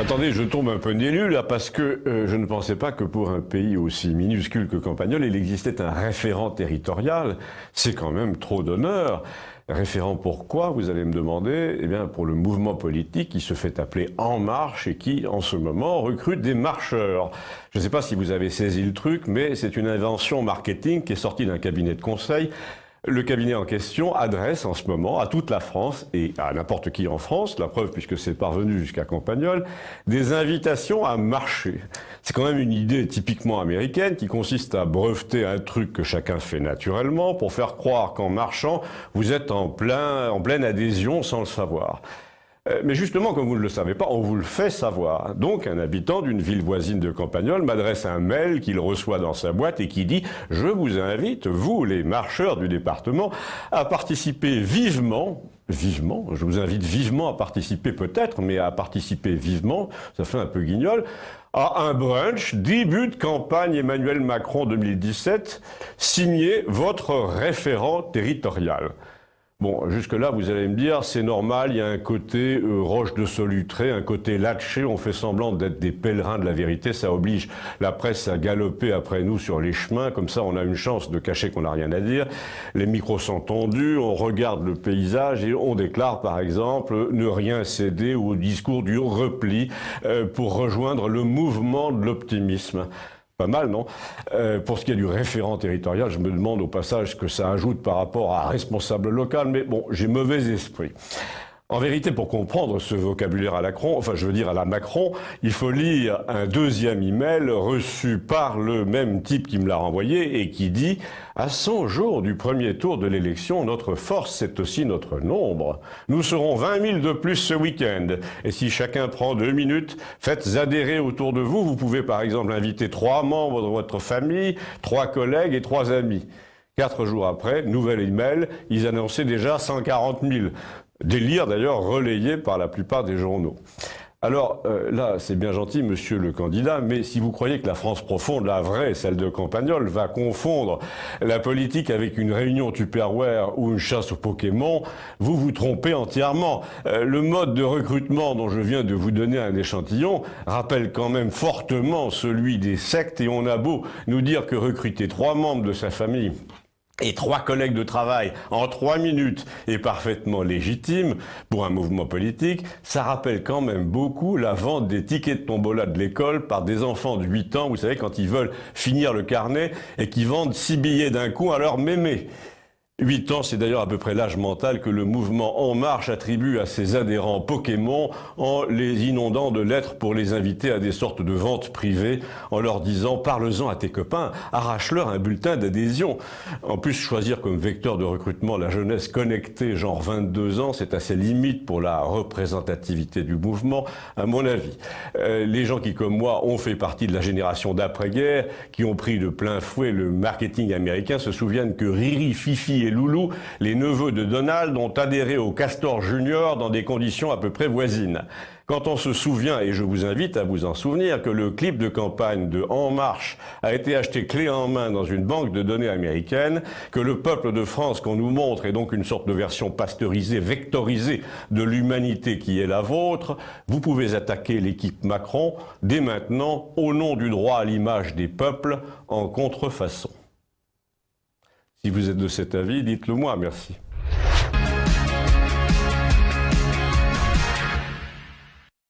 Attendez, je tombe un peu d'élu là parce que je ne pensais pas que pour un pays aussi minuscule que Campagnol, il existait un référent territorial. C'est quand même trop d'honneur. Référent pourquoi, vous allez me demander? Eh bien, pour le mouvement politique qui se fait appeler En Marche et qui, en ce moment, recrute des marcheurs. Je ne sais pas si vous avez saisi le truc, mais c'est une invention marketing qui est sortie d'un cabinet de conseil. Le cabinet en question adresse en ce moment à toute la France et à n'importe qui en France, la preuve puisque c'est parvenu jusqu'à Campagnol, des invitations à marcher. C'est quand même une idée typiquement américaine qui consiste à breveter un truc que chacun fait naturellement pour faire croire qu'en marchant, vous êtes en pleine adhésion sans le savoir. Mais justement, comme vous ne le savez pas, on vous le fait savoir. Donc, un habitant d'une ville voisine de Campagnol m'adresse un mail qu'il reçoit dans sa boîte et qui dit « Je vous invite, vous, les marcheurs du département, à participer vivement ». Vivement, je vous invite vivement à participer peut-être, mais à participer vivement, ça fait un peu guignol, à un brunch, début de campagne Emmanuel Macron 2017, signé votre référent territorial. Bon, jusque-là, vous allez me dire, c'est normal, il y a un côté roche de Solutré, un côté latché, on fait semblant d'être des pèlerins de la vérité, ça oblige la presse à galoper après nous sur les chemins, comme ça on a une chance de cacher qu'on n'a rien à dire. Les micros sont tendus, on regarde le paysage et on déclare par exemple ne rien céder au discours du repli pour rejoindre le mouvement de l'optimisme. Pas mal, non? Pour ce qui est du référent territorial, je me demande au passage ce que ça ajoute par rapport à un responsable local, mais bon, j'ai mauvais esprit. En vérité, pour comprendre ce vocabulaire à la Macron, il faut lire un deuxième email reçu par le même type qui me l'a renvoyé et qui dit « À 100 jours du premier tour de l'élection, notre force, c'est aussi notre nombre. Nous serons 20 000 de plus ce week-end. Et si chacun prend 2 minutes, faites adhérer autour de vous. Vous pouvez par exemple inviter 3 membres de votre famille, 3 collègues et 3 amis. » 4 jours après, nouvel email, ils annonçaient déjà 140 000. Délire d'ailleurs relayé par la plupart des journaux. Alors là, c'est bien gentil, monsieur le candidat, mais si vous croyez que la France profonde, la vraie, celle de Campagnol, va confondre la politique avec une réunion Tupperware ou une chasse aux Pokémon, vous vous trompez entièrement. Le mode de recrutement dont je viens de vous donner un échantillon rappelle quand même fortement celui des sectes et on a beau nous dire que recruter 3 membres de sa famille et 3 collègues de travail en 3 minutes est parfaitement légitime pour un mouvement politique, ça rappelle quand même beaucoup la vente des tickets de tombola de l'école par des enfants de 8 ans, vous savez, quand ils veulent finir le carnet et qui vendent 6 billets d'un coup à leur mémé. 8 ans, c'est d'ailleurs à peu près l'âge mental que le mouvement En Marche attribue à ses adhérents Pokémon en les inondant de lettres pour les inviter à des sortes de ventes privées en leur disant « Parle-en à tes copains, arrache-leur un bulletin d'adhésion ». En plus, choisir comme vecteur de recrutement la jeunesse connectée, genre 22 ans, c'est assez limite pour la représentativité du mouvement, à mon avis. Les gens qui, comme moi, ont fait partie de la génération d'après-guerre, qui ont pris de plein fouet le marketing américain, se souviennent que Riri, Fifi et Loulou, les neveux de Donald, ont adhéré au Castor Junior dans des conditions à peu près voisines. Quand on se souvient, et je vous invite à vous en souvenir, que le clip de campagne de En Marche a été acheté clé en main dans une banque de données américaine, que le peuple de France qu'on nous montre est donc une sorte de version pasteurisée, vectorisée de l'humanité qui est la vôtre, vous pouvez attaquer l'équipe Macron dès maintenant au nom du droit à l'image des peuples en contrefaçon. Si vous êtes de cet avis, dites-le moi, merci.